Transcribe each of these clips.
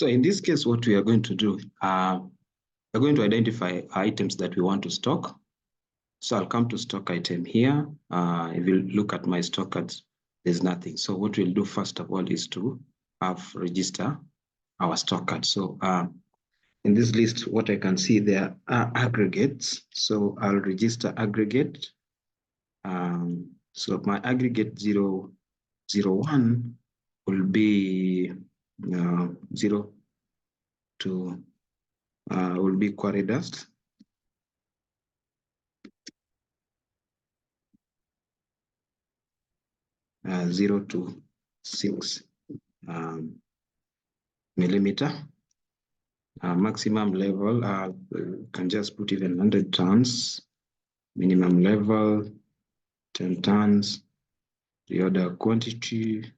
So in this case, what we are going to do, we're going to identify items that we want to stock. So I'll come to stock item here. If you look at my stock cards, there's nothing. So what we'll do first of all is to register our stock card. So in this list, what I can see there are aggregates. So I'll register aggregate. So my aggregate 001 will be 0 to will be quarry dust. Uh, 0 to 6 millimeter. Maximum level, can just put even 100 tons. Minimum level, 10 tons. The other quantity,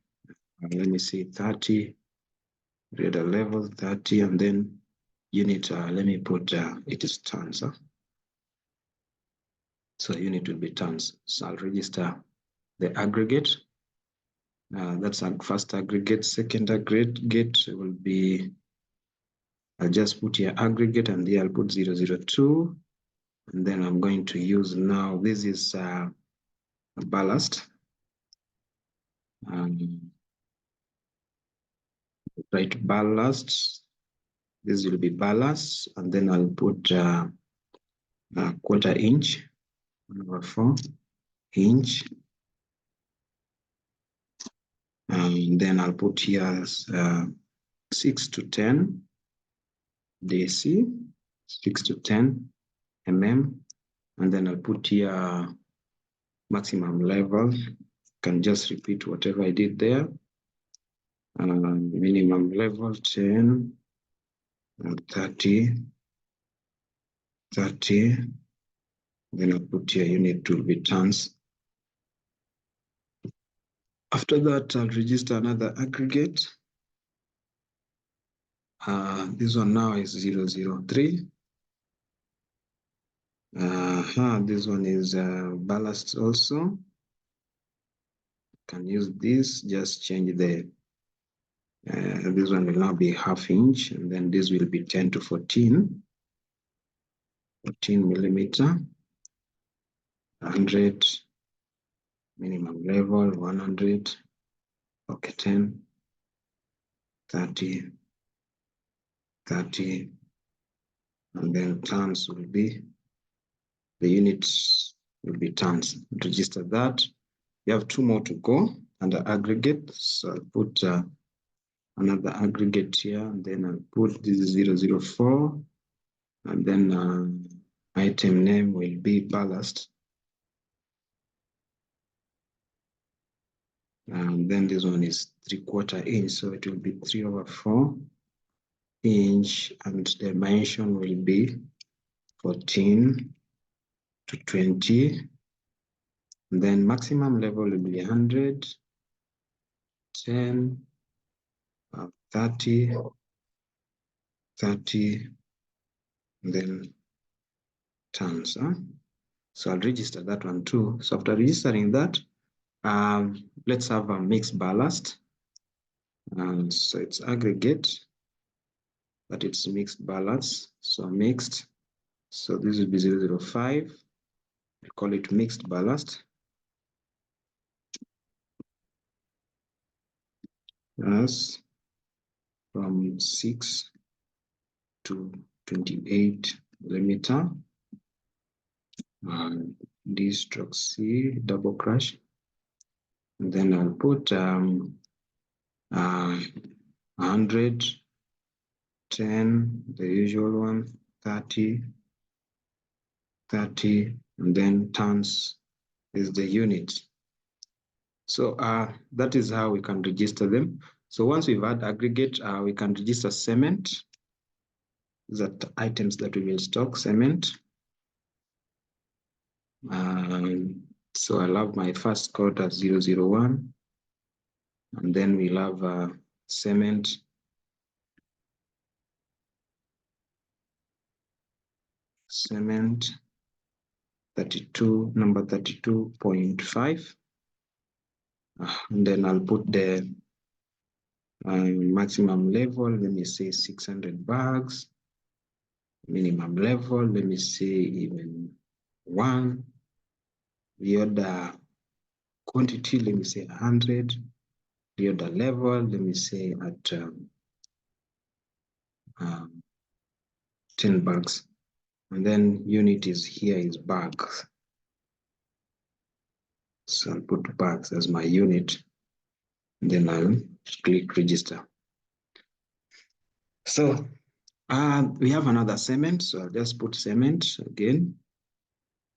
let me see, 30. The other level, 30, and then unit, let me put it is tons. So unit will be tons. So I'll register the aggregate. That's our first aggregate. Second aggregate will be, I'll just put here aggregate, and there I'll put 002. And then I'm going to use now, this is a ballast. Right, ballast. This will be ballast, and then I'll put a 1/4 inch, 1/4 inch. And then I'll put here 6 to 10 DC, 6 to 10 mm. And then I'll put here maximum level. Can just repeat whatever I did there. Minimum level 10 and 30. Then I'll put here unit will be tons. After that, I'll register another aggregate. This one now is 003. This one is ballast also. Can use this, just change the, this one will now be 1/2 inch, and then this will be 10 to 14 millimeter, 100, minimum level, 100, okay, 10, 30, and then tons will be, the units will be tons. Register that. You have 2 more to go under aggregate. So I'll put another aggregate here, and then I'll put this 004, and then item name will be ballast. And then this one is 3/4 inch, so it will be 3/4 inch, and the dimension will be 14 to 20. And then maximum level will be 100, 10, 30, and then tons. So I'll register that one too. So after registering that, let's have a mixed ballast. So it's aggregate, but it's mixed ballast. So mixed. So this will be 005. We call it mixed ballast. Yes, from 6 to 28 millimeter. D stroke C, double crush. And then I'll put 100, 10, the usual one, 30, and then tons is the unit. So that is how we can register them. So once we've had aggregate, we can register cement. These are the items that we will stock, cement. So I'll have my first code as 001. And then we'll have cement. Cement 32, number 32.5. And then I'll put the Maximum level, let me say 600 bags. Minimum level, let me say even 1. The order quantity, let me say 100. The order level, let me say at 10 bags. And then unit is here is bags. So I'll put bags as my unit. And then I'll click register. So we have another cement. So I'll just put cement again.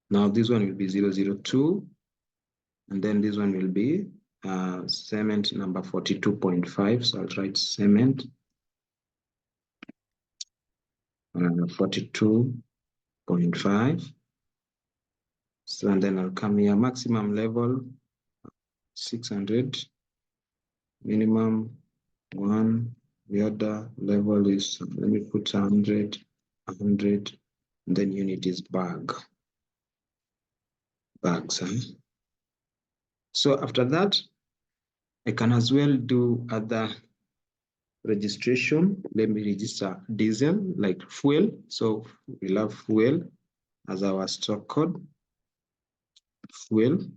Now this one will be 002. And then this one will be cement number 42.5. So I'll write cement 42.5. So and then I'll come here, maximum level 600, minimum 1. The other level is, let me put 100, 100, and then unit is bags. So after that, I can as well do other registration. Let me register diesel, like fuel. So we'll have fuel as our stock code, fuel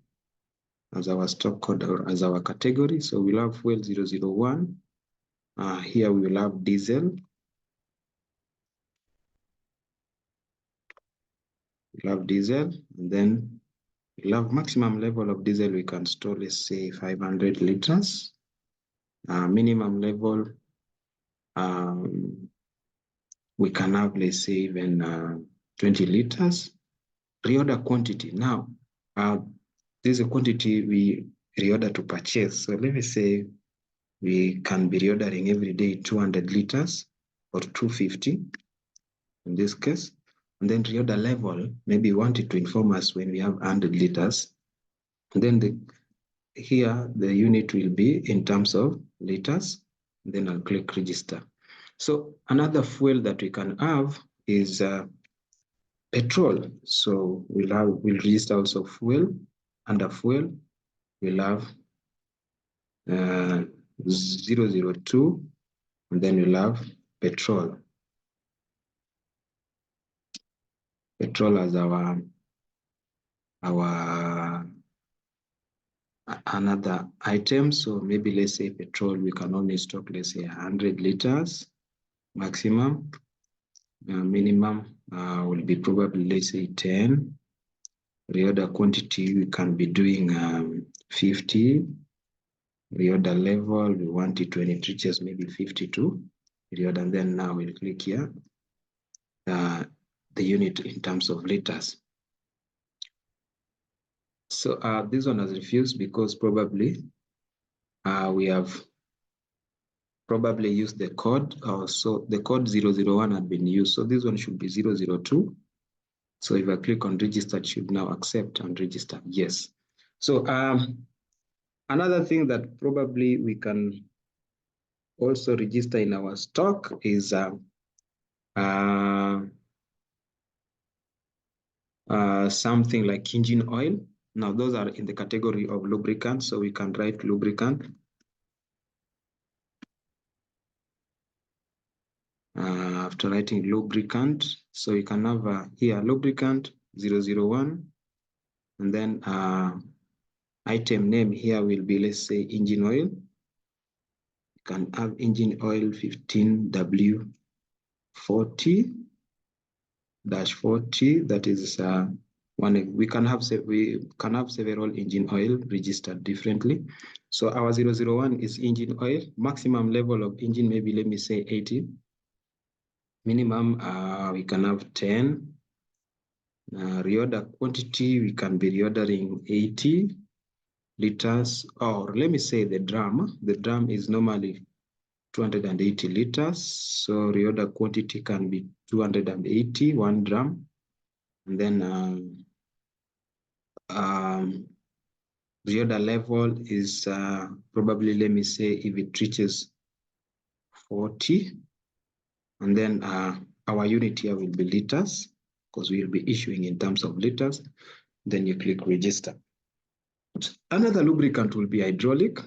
as our stock code or as our category. So we'll have fuel 001. Here we will have diesel. We'll have diesel, and then we'll have maximum level of diesel we can store, let's say 500 liters. Minimum level, we can have, let's say, even 20 liters. Reorder quantity. Now, there's a quantity we reorder to purchase. So let me say we can be reordering every day 200 liters or 250 in this case. And then reorder level, maybe want it to inform us when we have 100 liters. And then here the unit will be in terms of liters. Then I'll click register. So another fuel that we can have is petrol. So we'll register also fuel. Under fuel, we'll have 002, and then we'll have petrol. Petrol as our another item. So maybe let's say petrol, we can only stock, let's say 100 liters maximum. Minimum will be probably, let's say 10. Reorder quantity, we can be doing 50. Reorder level, we want it when it reaches maybe 52. Reorder, and then now we'll click here. The unit in terms of liters. So this one has refused because probably we have probably used the code. So the code 001 had been used. So this one should be 002. So if I click on register, it should now accept and register. Yes. So another thing that probably we can also register in our stock is something like engine oil. Now those are in the category of lubricant, so we can write lubricant. After writing lubricant, so you can have here lubricant 001, and then item name here will be, let's say, engine oil. You can have engine oil 15W40-40. That is one. We can have several engine oil registered differently. So our 001 is engine oil. Maximum level of engine, maybe let me say 80. Minimum, we can have 10. Reorder quantity, we can be reordering 80 liters, or let me say the drum. The drum is normally 280 liters. So reorder quantity can be 280, 1 drum. And then reorder level is probably, let me say, if it reaches 40. And then our unit here will be liters, because we will be issuing in terms of liters. Then you click register. Another lubricant will be hydraulic.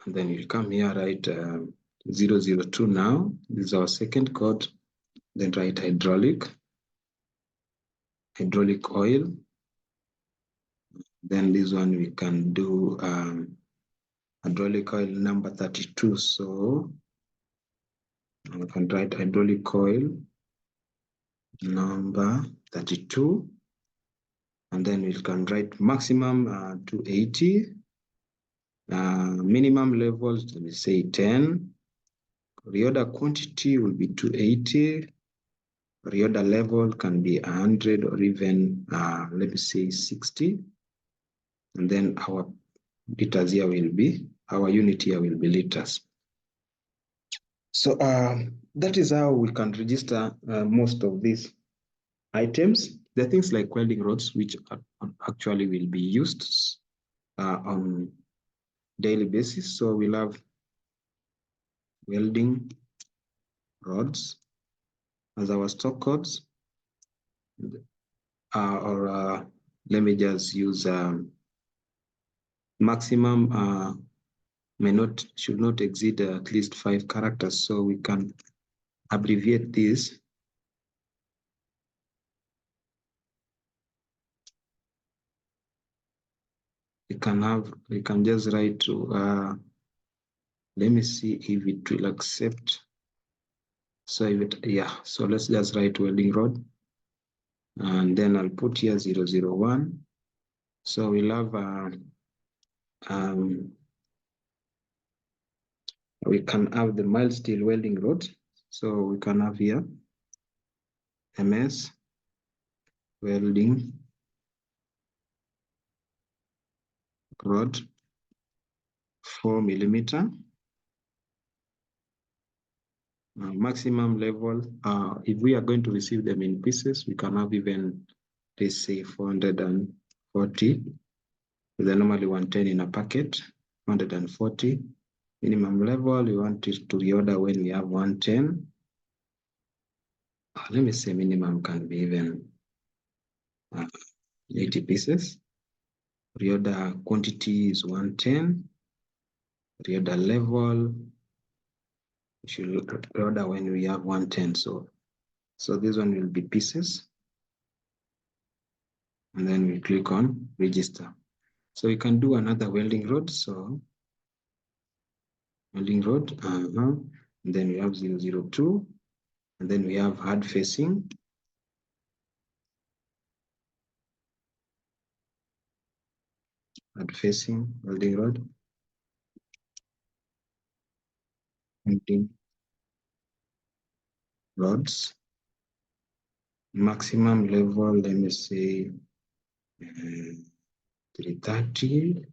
And then you'll come here, write 002 now. This is our second code. Then write hydraulic oil. Then this one we can do hydraulic oil number 32. So I can write hydraulic oil number 32. And then we can write maximum 280. Minimum levels, let me say 10. Reorder quantity will be 280. Reorder level can be 100 or even, let me say 60. And then our liters here will be, our unit here will be liters. So that is how we can register most of these items. There are things like welding rods, which actually will be used on daily basis. So we'll have welding rods as our stock codes, or let me just use maximum should not exceed at least 5 characters. So we can abbreviate this. We can just write to, let me see if it will accept. So if it, yeah, so let's just write welding rod. And then I'll put here 001. So we'll have, we can have the mild steel welding rod. So we can have here MS welding rod 4 millimeter. Maximum level, if we are going to receive them in pieces, we can have even, let's say 440. They're normally 110 in a packet, 140. Minimum level, we want it to reorder when we have 110. Let me say minimum can be even 80 pieces. Reorder quantity is 110. Reorder level, we should reorder when we have 110. So this one will be pieces. And then we click on register. So we can do another welding rod. So welding rod, and then we have 002. And then we have hard facing. Hard facing welding rod. Welding rods. Maximum level, let me say 330.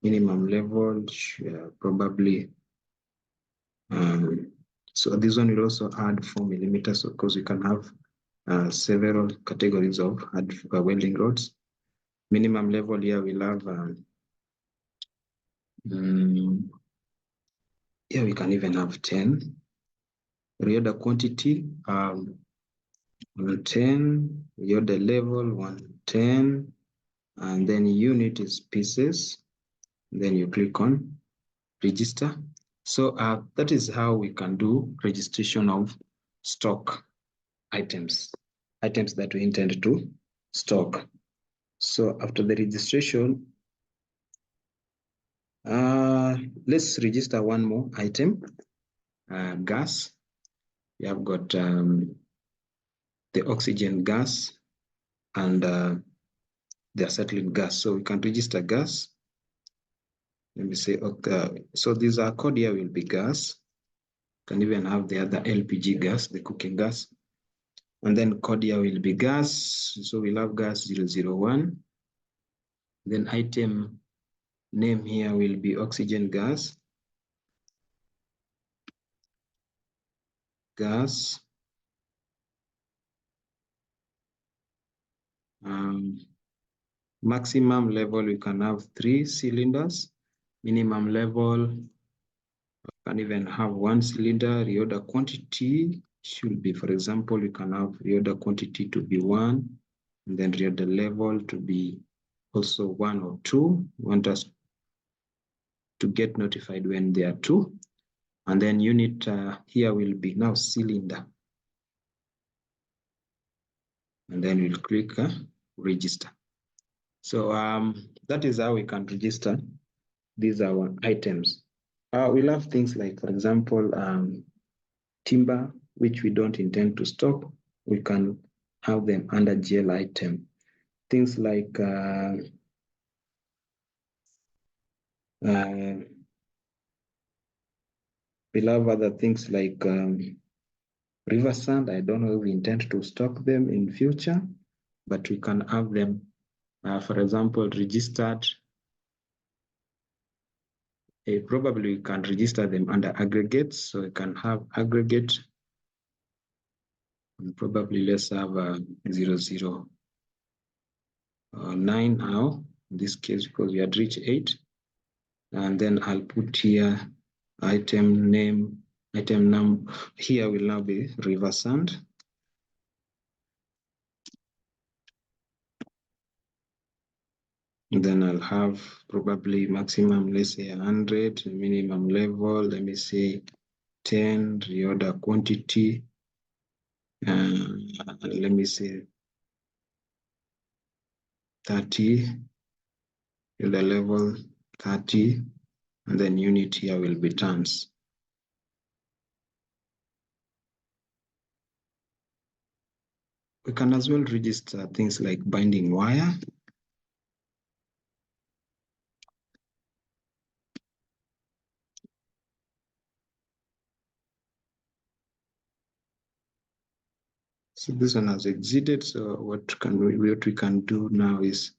Minimum level, probably. So this one will also add 4 millimeters, because we can have several categories of welding rods. Minimum level here we'll have, here we can even have 10. Reorder quantity, 110. Reorder level, 110. And then unit is pieces. Then you click on register. So that is how we can do registration of stock items that we intend to stock. So after the registration, let's register one more item, gas. We have got the oxygen gas and the acetylene gas. So we can register gas. Let me say, okay, so these are code here will be gas. Can even have the other LPG gas, the cooking gas. And then code here will be gas. So we'll have gas 001. Then item name here will be oxygen gas. Gas. Maximum level, we can have 3 cylinders. Minimum level, can even have 1 cylinder. Reorder quantity should be, for example, we can have reorder quantity to be 1, and then reorder level to be also 1 or 2. We want us to get notified when they are true. And then unit here will be now cylinder. And then we'll click register. So that is how we can register these are our items. We'll have things like, for example, timber, which we don't intend to stock. We can have them under GL item. Things like we'll have other things like river sand. I don't know if we intend to stock them in future, but we can have them, for example, registered. Probably we can register them under aggregates. So we can have aggregate. And probably let's have 009 now, in this case, because we had reached 8. And then I'll put here item name, item number. Here will now be river sand. And then I'll have probably maximum, let's say 100, minimum level, let me say 10, reorder quantity. Let me say 30, reorder level 30, and then unit here will be tons. We can as well register things like binding wire. So this one has exited. So what we can do now is,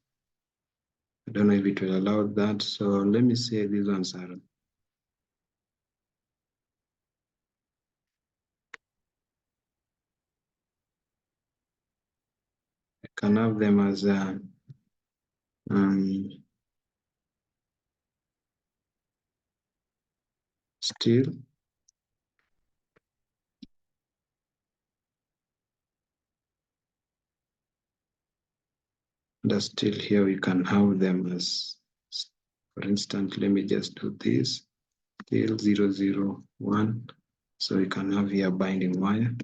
I don't know if it will allow that. So let me say these ones are. I can have them as steel. The steel here, we can have them as, for instance, let me just do this, steel 001. So we can have here binding wire.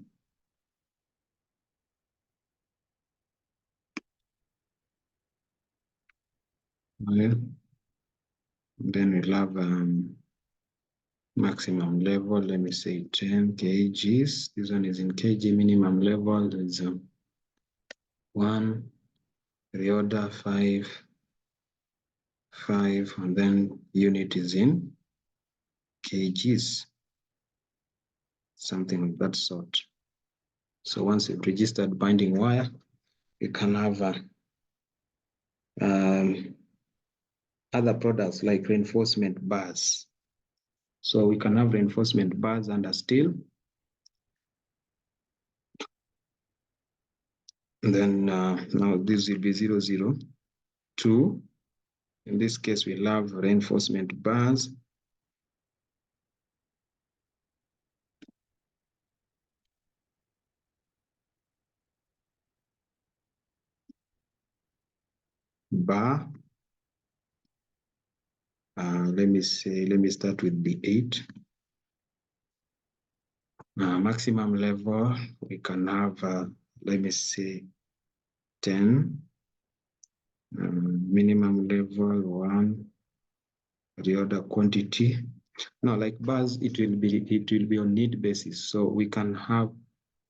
And then we'll have maximum level, let me say 10 kgs. This one is in kg. Minimum level is 1, reorder 5, and then unit is in kgs, something of that sort. So once you've registered binding wire, you can have other products like reinforcement bars. So we can have reinforcement bars under steel. And then now this will be 002. In this case, we'll have reinforcement bars. Bar. Let me start with the 8. Maximum level, we can have, let me say 10. Minimum level 1. Reorder quantity. Now, like bars, it will be on need basis. So we can have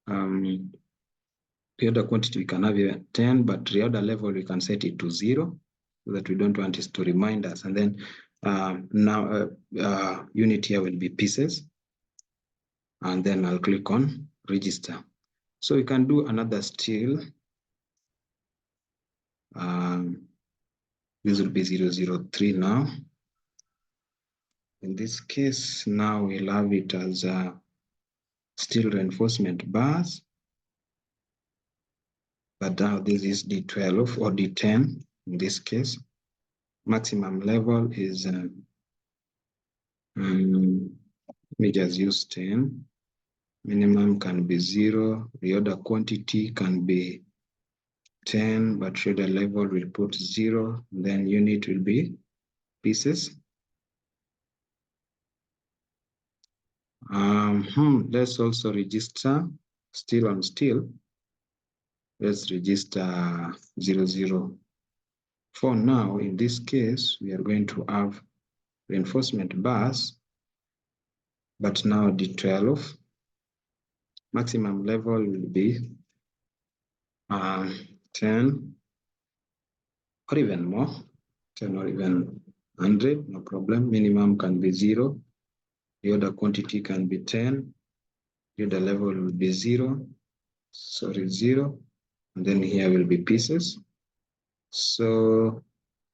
reorder quantity, we can have here 10, but reorder level, we can set it to 0 so that we don't want it to remind us. And then now unit here will be pieces. And then I'll click on register. So we can do another steel. This will be 003 now. In this case, now we'll have it as steel reinforcement bars. But now this is D12 or D10 in this case. Maximum level is, let me just use 10. Minimum can be 0. Reorder quantity can be 10, but reorder level will put 0. Then unit will be pieces. Let's also register still on still. Let's register 004. Now, in this case, we are going to have reinforcement bars, but now D12. Maximum level will be 10 or even more, 10 or even 100, no problem. Minimum can be 0. The order quantity can be 10. The order level will be 0. 0. And then here will be pieces. So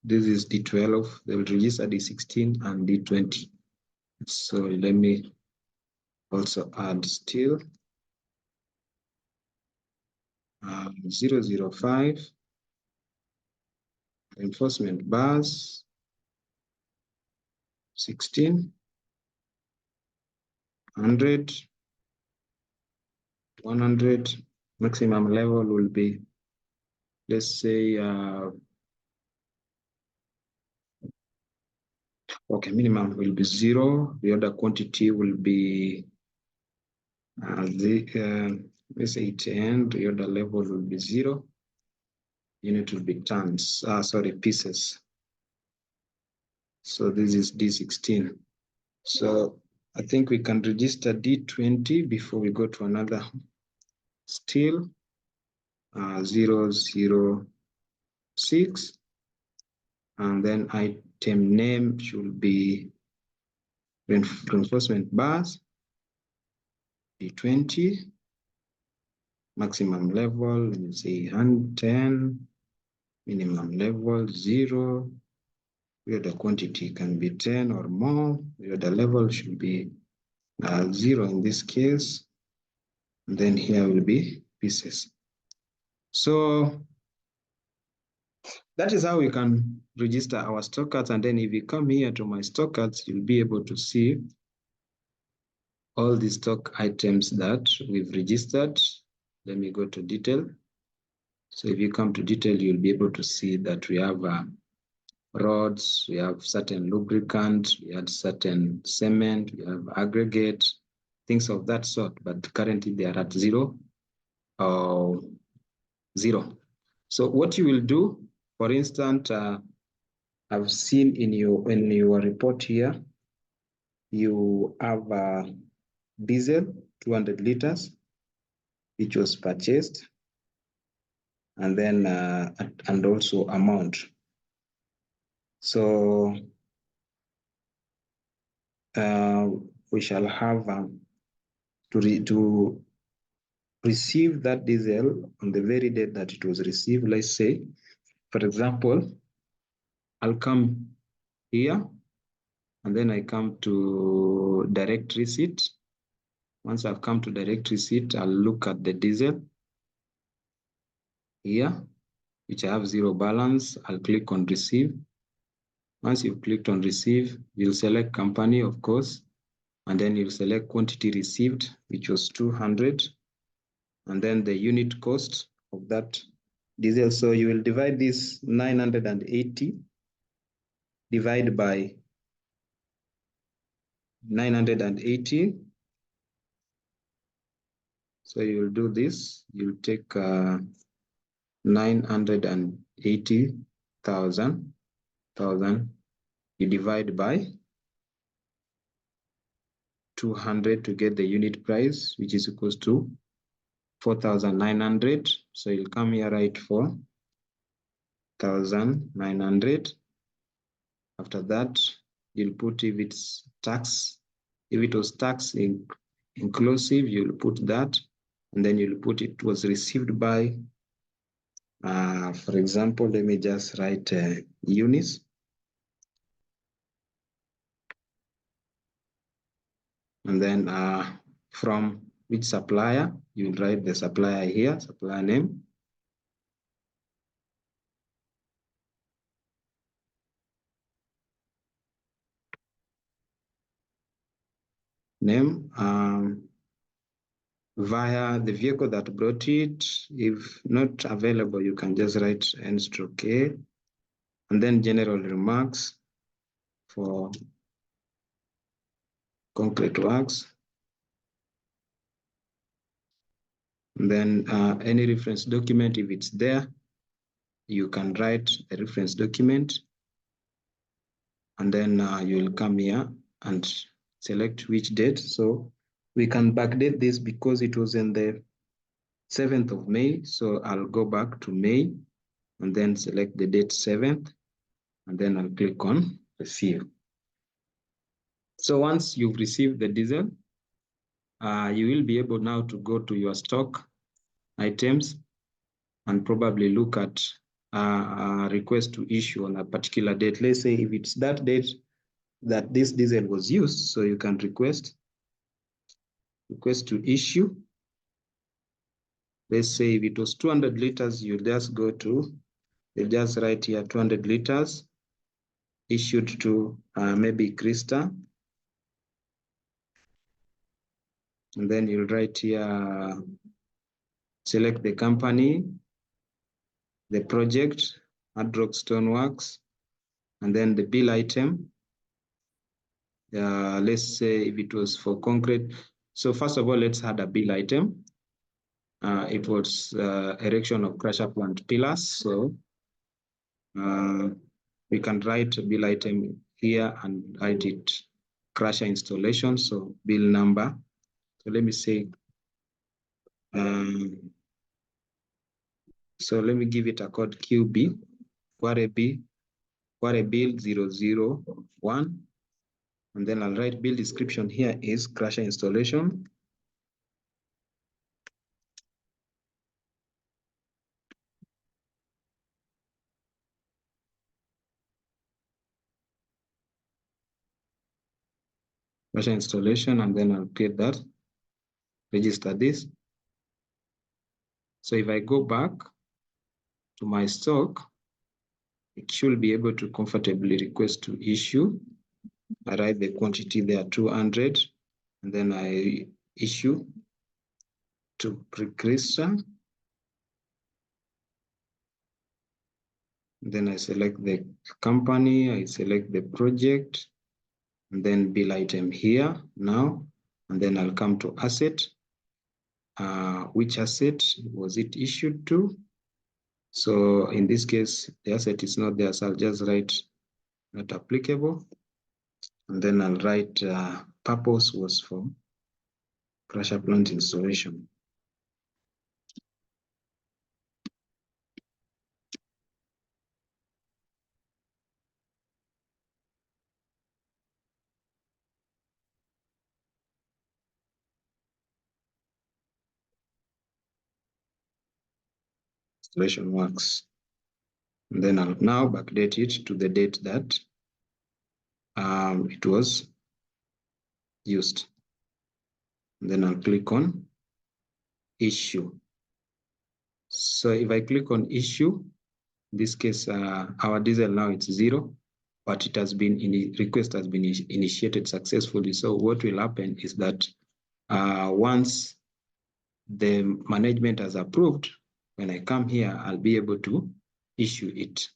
this is D12. They will register D16 and D20. So let me also add still 005 reinforcement bars 16, 100, 100. Maximum level will be, let's say, okay, minimum will be 0. The other quantity will be let's say 10. The other level will be 0. Unit will be tons, pieces. So this is D16. So I think we can register D20 before we go to another. Still 006, and then item name should be reinforcement bars D20. Maximum level, let me say 110. Minimum level 0. Where the quantity can be 10 or more. Where the level should be 0 in this case. And then here will be pieces. So that is how we can register our stock cards. And then if you come here to my stock cards, you'll be able to see all the stock items that we've registered. Let me go to detail. So if you come to detail, you'll be able to see that we have rods, we have certain lubricant, we have certain cement, we have aggregate, things of that sort. But currently they are at 0 or 0. So what you will do, for instance, I've seen in your report here, you have diesel 200 liters, which was purchased, and then and also amount. So we shall have to receive that diesel on the very date that it was received. Let's say, for example, I'll come here, and then I come to direct receipt. Once I've come to direct receipt, I'll look at the diesel here, which I have 0 balance. I'll click on receive. Once you've clicked on receive, you'll select company, of course, and then you'll select quantity received, which was 200, and then the unit cost of that diesel. So you will divide this 980 divide by 980. So you'll do this. You'll take 980,000. You divide by 200 to get the unit price, which is equals to 4,900. So you'll come here, write 4,900. After that, you'll put if it's tax. If it was tax inclusive, you'll put that, and then you'll put it was received by, for example, let me just write units. And then from which supplier, you'll write the supplier here, supplier name. Name, via the vehicle that brought it. If not available, you can just write N/K, and then general remarks for concrete works. And then any reference document, if it's there, you can write a reference document. And then you'll come here and select which date. So we can backdate this because it was in the 7th of May. So I'll go back to May and then select the date 7th. And then I'll click on receive. So once you've received the diesel, you will be able now to go to your stock items and probably look at a request to issue on a particular date. Let's say if it's that date that this diesel was used, so you can request to issue. Let's say if it was 200 liters, you just go to, you just write here 200 liters issued to maybe Krista. And then you'll write here, select the company, the project, Hard Rock Stoneworks, and then the bill item. Let's say if it was for concrete. So first of all, let's add a bill item. It was erection of crusher plant pillars. So we can write a bill item here and write it crusher installation. So bill number. So let me say, so let me give it a code QB, query bill 001. And then I'll write bill description here is crusher installation. Crusher installation, and then I'll create that, register this. So if I go back to my stock, it should be able to comfortably request to issue. I write the quantity there, 200, and then I issue to Krista. Then I select the company, I select the project, and then bill item here now, and then I'll come to asset. Which asset was it issued to? So in this case, the asset is not there, so I'll just write not applicable. And then I'll write purpose was for crusher plant installation. Installation works. And then I'll now backdate it to the date that it was used. And then I'll click on issue. So if I click on issue, in this case, our diesel now it's 0, but it has been request has been initiated successfully. So what will happen is that once the management has approved, when I come here, I'll be able to issue it.